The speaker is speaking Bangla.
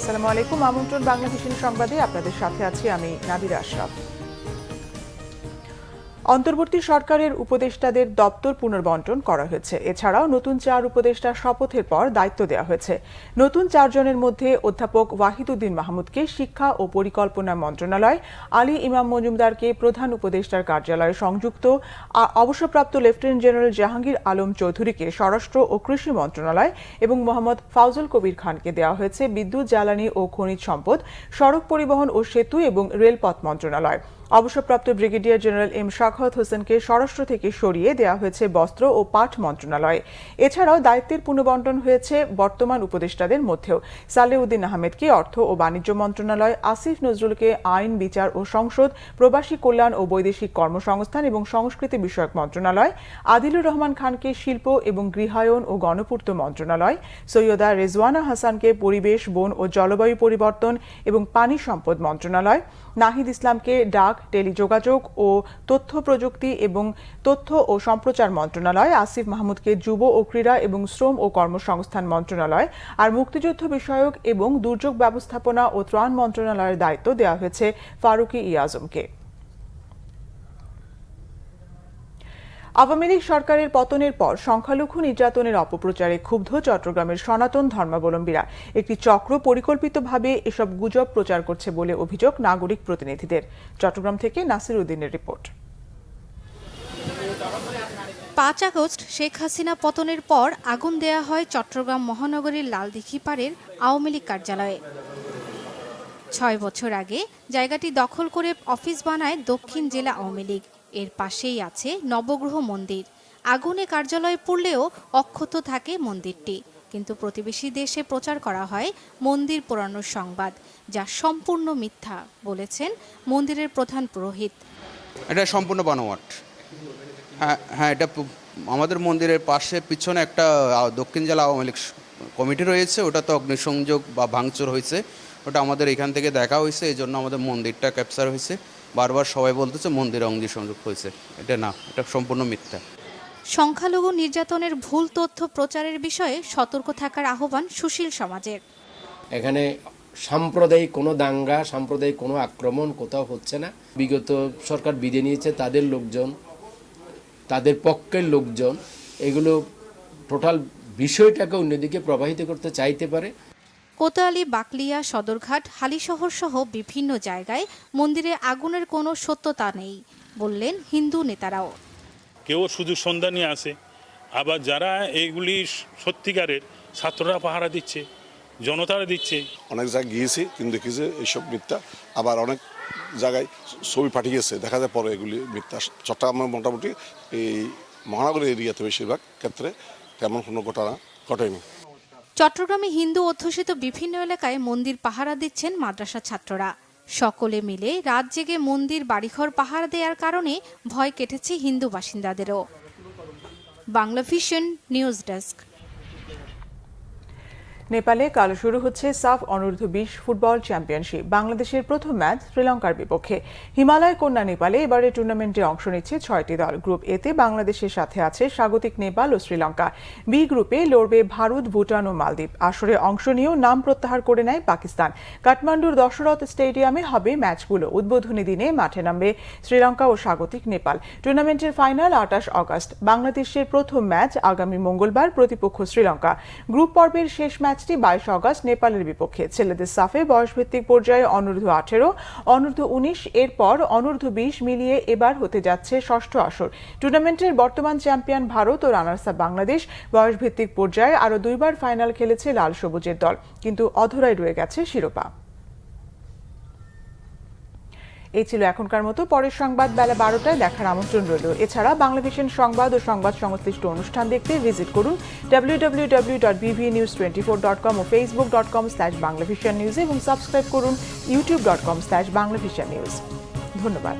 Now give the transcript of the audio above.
আসসালামু আলাইকুম। আমন্ত্রণ বাংলাদেশের সংবাদে আপনাদের সাথে আছি আমি নাদিরা আশরাফ। অন্তর্বর্তী সরকারের উপদেষ্টাদের দপ্তর পুনর্বণ্টন করা হয়েছে। এছাড়াও নতুন 4 উপদেষ্টা শপথের পর দায়িত্ব দেওয়া হয়েছে। নতুন 4 জনের মধ্যে অধ্যাপক ওয়াহিদুদ্দিন মাহমুদকে শিক্ষা ও পরিকল্পনা মন্ত্রণালয়, আলী ইমাম মজুমদারকে প্রধান উপদেষ্টার কার্যালয়ে সংযুক্ত, অবসরপ্রাপ্ত লেফটেন্যান্ট জেনারেল জাহাঙ্গীর আলম চৌধুরীকে স্বরাষ্ট্র ও কৃষি মন্ত্রণালয় এবং মোহাম্মদ ফাউজুল কবির খানকে দেওয়া হয়েছে বিদ্যুৎ, জ্বালানি ও খনিজ সম্পদ, সড়ক পরিবহন ও সেতু এবং রেলপথ মন্ত্রণালয়। অবসরপ্রাপ্ত ব্রিগেডিয়ার জেনারেল এম শাখাওয়াত হোসেনকে স্বরাষ্ট্র থেকে সরিয়ে দেওয়া হয়েছে বস্ত্র ও পাট মন্ত্রণালয়। এছাড়াও দায়িত্বের পুনর্বণ্টন হয়েছে বর্তমান উপদেষ্টাদের মধ্যেও। সালেউদ্দিন আহমেদকে অর্থ ও বাণিজ্য মন্ত্রণালয়, আসিফ নজরুলকে আইন, বিচার ও সংসদ, প্রবাসী কল্যাণ ও বৈদেশিক কর্মসংস্থান এবং সংস্কৃতি বিষয়ক মন্ত্রণালয়, আদিলুর রহমান খানকে শিল্প এবং গৃহায়ন ও গণপূর্ত মন্ত্রণালয়, সৈয়দা রেজওয়ানা হাসানকে পরিবেশ, বন ও জলবায়ু পরিবর্তন এবং পানি সম্পদ মন্ত্রণালয়, নাহিদ ইসলামকে ডাক, টেলিযোগাযোগ ও তথ্য প্রযুক্তি এবং তথ্য ও সম্প্রচার মন্ত্রণালয়, আসিফ মাহমুদকে যুব ও ক্রীড়া এবং শ্রম ও কর্মসংস্থান মন্ত্রণালয় আর মুক্তিযুদ্ধ বিষয়ক এবং দুর্যোগ ব্যবস্থাপনা ও ত্রাণ মন্ত্রণালয়ের দায়িত্ব দেওয়া হয়েছে ফারুকি আজমকে। আওয়ামী লীগ সরকারের পতনের পর সংখ্যালঘু নির্যাতনের অপপ্রচারে ক্ষুব্ধ চট্টগ্রামের সনাতন ধর্মাবলম্বীরা একটি চক্র পরিকল্পিতভাবে এসব গুজব প্রচার করছে বলে অভিযোগ নাগরিক প্রতিনিধিদের। চট্টগ্রাম থেকে নাসির উদ্দিনের রিপোর্ট। 5 আগস্ট শেখ হাসিনা পতনের পর আগুন দেয়া হয় চট্টগ্রাম মহানগরীর লালদিঘি পাড়ের আওয়ামী লীগ কার্যালয়ে। 6 বছর আগে জায়গাটি দখল করে অফিস বানায় দক্ষিণ জেলা আওয়ামী লীগ। এর পাশেই আছে নবগ্রহ মন্দির। আগুনে কার্যালয় পুড়লেও অক্ষত থাকে মন্দিরটি, কিন্তু প্রতিবেশী দেশে প্রচার করা হয় মন্দির পোড়ানোর সংবাদ, যা সম্পূর্ণ মিথ্যা বলেছেন মন্দিরের প্রধান পুরোহিত। এটা সম্পূর্ণ বানোয়াট। হ্যাঁ, এটা আমাদের মন্দিরের পাশে পিছনে একটা দক্ষিণ জেলা আওয়ামী লীগ কমিটি রয়েছে, ওটা তো অগ্নিসংযোগ বা ভাঙচুর হয়েছে, ওটা আমাদের এখান থেকে দেখা হয়েছে, এই জন্য আমাদের মন্দিরটা ক্যাপচার হয়েছে। বারবার সবাই বলতেছে মন্দিরে অগ্নিসংযোগ হয়েছে, এটা না, এটা সম্পূর্ণ মিথ্যা। সংখ্যালঘু নির্যাতনের ভুল তথ্য প্রচারের বিষয়ে সতর্ক থাকার আহ্বান সুশীল সমাজের। এখানে সাম্প্রদায়িক কোনো দাঙ্গা, সাম্প্রদায়িক কোনো আক্রমণ কোথাও হচ্ছে না। বিগত সরকার বিদায় নিয়েছে, তাদের লোকজন, তাদের পক্ষের লোকজন এগুলো টোটাল বিষয়টাকে অন্যদিকে প্রবাহিত করতে চাইতে পারে। কোতোয়ালি, বাকলিয়া, সদরঘাট, হালিশহর সহ বিভিন্ন জায়গায় মন্দিরে আগুনের কোনো সত্যতা নেই বললেন হিন্দু নেতারাও। কেউ সুযোগ সন্ধ্যা নিয়ে আসে, আবার যারা এইগুলি সত্যিকারের ছাত্ররা পাহারা দিচ্ছে, জনতারা দিচ্ছে। অনেক জায়গায় গিয়েছি, কিন্তু দেখেছি এইসব মিথ্যা। আবার অনেক জায়গায় ছবি পাঠিয়েছে, দেখা যায় পরে এগুলি মিথ্যা। চট্টগ্রামের মোটামুটি এই মহানগরী এরিয়াতে বেশিরভাগ ক্ষেত্রে তেমন কোনো ঘটনা ঘটেনি। চট্টগ্রামে হিন্দু অধ্যুষিত বিভিন্ন এলাকায় মন্দির পাহারা দিচ্ছেন মাদ্রাসা ছাত্ররা। সকলে মিলে রাত জেগে মন্দির, বাড়িঘর পাহারা দেওয়ার কারণে ভয় কেটেছে হিন্দু বাসিন্দাদেরও। Bangla Vision news desk. নেপালে কাল শুরু হচ্ছে সাফ অনূর্ধ্ব-20 ফুটবল চ্যাম্পিয়নশিপ। বাংলাদেশের প্রথম ম্যাচ শ্রীলঙ্কার বিপক্ষে। হিমালয় কন্যা নেপালে এবারে টুর্নামেন্টে অংশ নিচ্ছে 6টি দল। গ্রুপ এতে বাংলাদেশের সাথে আছে স্বাগতিক নেপাল ও শ্রীলঙ্কা। বি গ্রুপে লড়বে ভারত, ভুটান ও মালদ্বীপ। আসরে অংশ নিয়েও নাম প্রত্যাহার করে নেয় পাকিস্তান। কাঠমান্ডুর দশরথ স্টেডিয়ামে হবে ম্যাচগুলো। উদ্বোধনী দিনে মাঠে নামবে শ্রীলঙ্কা ও স্বাগতিক নেপাল। টুর্নামেন্টের ফাইনাল 28 আগস্ট। বাংলাদেশের প্রথম ম্যাচ আগামী মঙ্গলবার, প্রতিপক্ষ শ্রীলঙ্কা। গ্রুপ পর্বের শেষ ম্যাচটি 22 আগস্ট নেপালের বিপক্ষে। ছেলেদের সাফে বয়সভিত্তিক পর্যায়ে অনূর্ধ্ব-18, অনূর্ধ্ব-19, এরপর অনূর্ধ্ব-20 মিলিয়ে এবার হতে যাচ্ছে ষষ্ঠ আসর। টুর্নামেন্টের বর্তমান চ্যাম্পিয়ন ভারত ও রানার্স আপ বাংলাদেশ। বয়সভিত্তিক পর্যায়ে আরও 2বার ফাইনাল খেলেছে লাল সবুজের দল, কিন্তু অধরায় রয়ে গেছে শিরোপা। এই ছিল এখনকার মতো। পরের সংবাদ বেলা 12টায় দেখার আমন্ত্রণ রইল। এছাড়া বাংলাভিশন সংবাদ ও সংবাদ সংশ্লিষ্ট অনুষ্ঠান দেখতে ভিজিট করুন www.bvnews24.com ও facebook.com/banglavishannews এবং সাবস্ক্রাইব করুন youtube.com/banglavishannews। ধন্যবাদ।